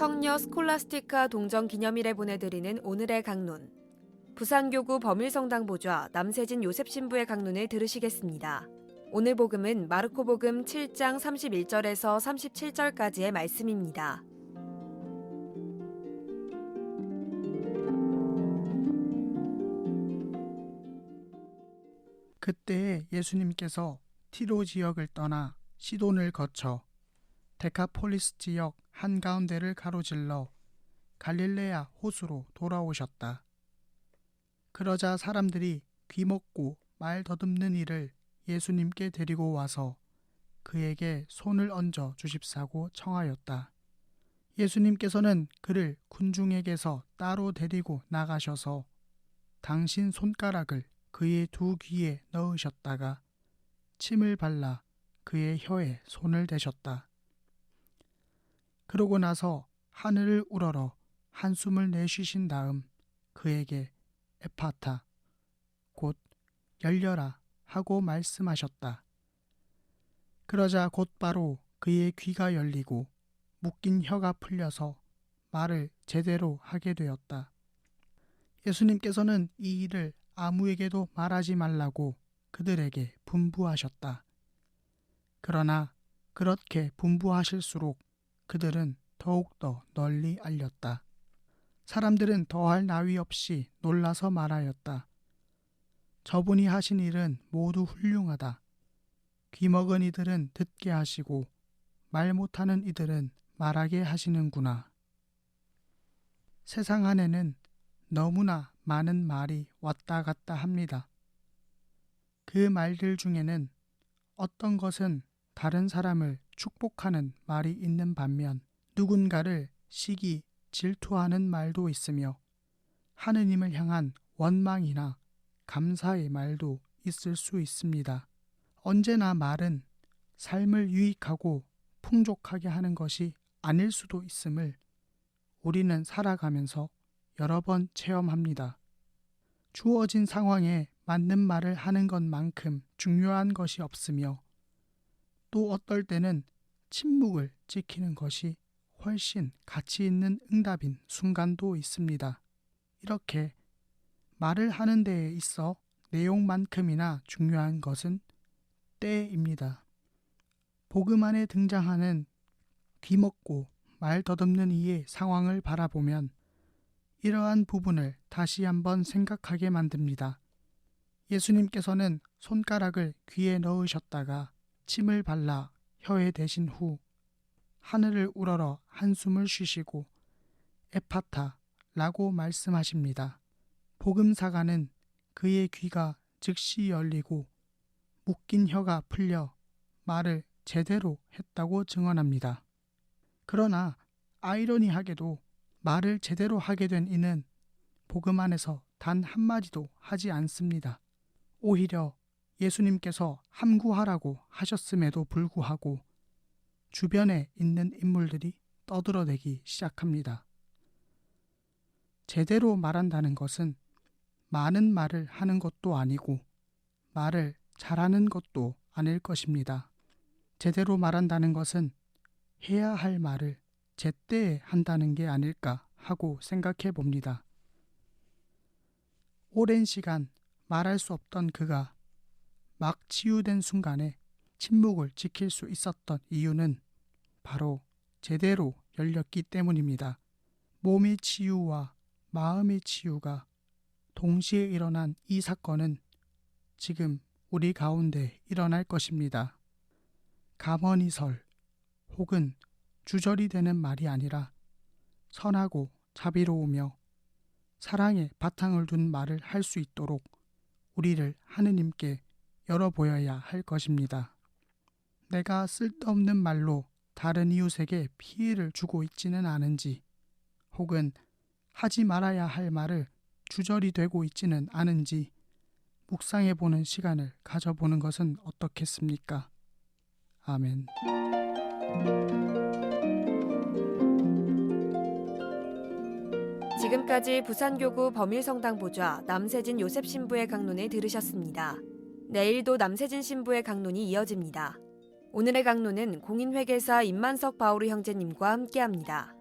성녀 스콜라스티카 동정 기념일에 보내드리는 오늘의 강론. 부산교구 범일성당 보좌 남세진 요셉 신부의 강론을 들으시겠습니다. 오늘 복음은 마르코 복음 7장 31절에서 37절까지의 말씀입니다. 그때에 예수님께서 티로 지역을 떠나 시돈을 거쳐 데카폴리스 지역 한가운데를 가로질러 갈릴레아 호수로 돌아오셨다. 그러자 사람들이 귀먹고 말 더듬는 이를 예수님께 데리고 와서 그에게 손을 얹어 주십사고 청하였다. 예수님께서는 그를 군중에게서 따로 데리고 나가셔서 당신 손가락을 그의 두 귀에 넣으셨다가 침을 발라 그의 혀에 손을 대셨다. 그러고 나서 하늘을 우러러 한숨을 내쉬신 다음 그에게 에파타, 곧 열려라 하고 말씀하셨다. 그러자 곧바로 그의 귀가 열리고 묶인 혀가 풀려서 말을 제대로 하게 되었다. 예수님께서는 이 일을 아무에게도 말하지 말라고 그들에게 분부하셨다. 그러나 그렇게 분부하실수록 그들은 더욱더 널리 알렸다. 사람들은 더할 나위 없이 놀라서 말하였다. 저분이 하신 일은 모두 훌륭하다. 귀먹은 이들은 듣게 하시고 말 못하는 이들은 말하게 하시는구나. 세상 안에는 너무나 많은 말이 왔다 갔다 합니다. 그 말들 중에는 어떤 것은 다른 사람을 축복하는 말이 있는 반면 누군가를 시기, 질투하는 말도 있으며 하느님을 향한 원망이나 감사의 말도 있을 수 있습니다. 언제나 말은 삶을 유익하고 풍족하게 하는 것이 아닐 수도 있음을 우리는 살아가면서 여러 번 체험합니다. 주어진 상황에 맞는 말을 하는 것만큼 중요한 것이 없으며 또 어떨 때는 침묵을 지키는 것이 훨씬 가치 있는 응답인 순간도 있습니다. 이렇게 말을 하는 데에 있어 내용만큼이나 중요한 것은 때입니다. 복음 안에 등장하는 귀먹고 말 더듬는 이의 상황을 바라보면 이러한 부분을 다시 한번 생각하게 만듭니다. 예수님께서는 손가락을 귀에 넣으셨다가 침을 발라 혀에 대신 후 하늘을 우러러 한숨을 쉬시고 에파타라고 말씀하십니다. 복음사가는 그의 귀가 즉시 열리고 묶인 혀가 풀려 말을 제대로 했다고 증언합니다. 그러나 아이러니하게도 말을 제대로 하게 된 이는 복음 안에서 단 한마디도 하지 않습니다. 오히려 예수님께서 함구하라고 하셨음에도 불구하고 주변에 있는 인물들이 떠들어대기 시작합니다. 제대로 말한다는 것은 많은 말을 하는 것도 아니고 말을 잘하는 것도 아닐 것입니다. 제대로 말한다는 것은 해야 할 말을 제때에 한다는 게 아닐까 하고 생각해 봅니다. 오랜 시간 말할 수 없던 그가 막 치유된 순간에 침묵을 지킬 수 있었던 이유는 바로 제대로 열렸기 때문입니다. 몸의 치유와 마음의 치유가 동시에 일어난 이 사건은 지금 우리 가운데 일어날 것입니다. 가머니설 혹은 주절이 되는 말이 아니라 선하고 자비로우며 사랑의 바탕을 둔 말을 할 수 있도록 우리를 하느님께 열어보여야 할 것입니다. 내가 쓸데없는 말로 다른 이웃에게 피해를 주고 있지는 않은지 혹은 하지 말아야 할 말을 주절이 되고 있지는 않은지 묵상해보는 시간을 가져보는 것은 어떻겠습니까? 아멘. 지금까지 부산교구 범일성당 보좌 남세진 요셉 신부의 강론을 들으셨습니다. 내일도 남세진 신부의 강론이 이어집니다. 오늘의 강론은 공인회계사 임만석 바오르 형제님과 함께합니다.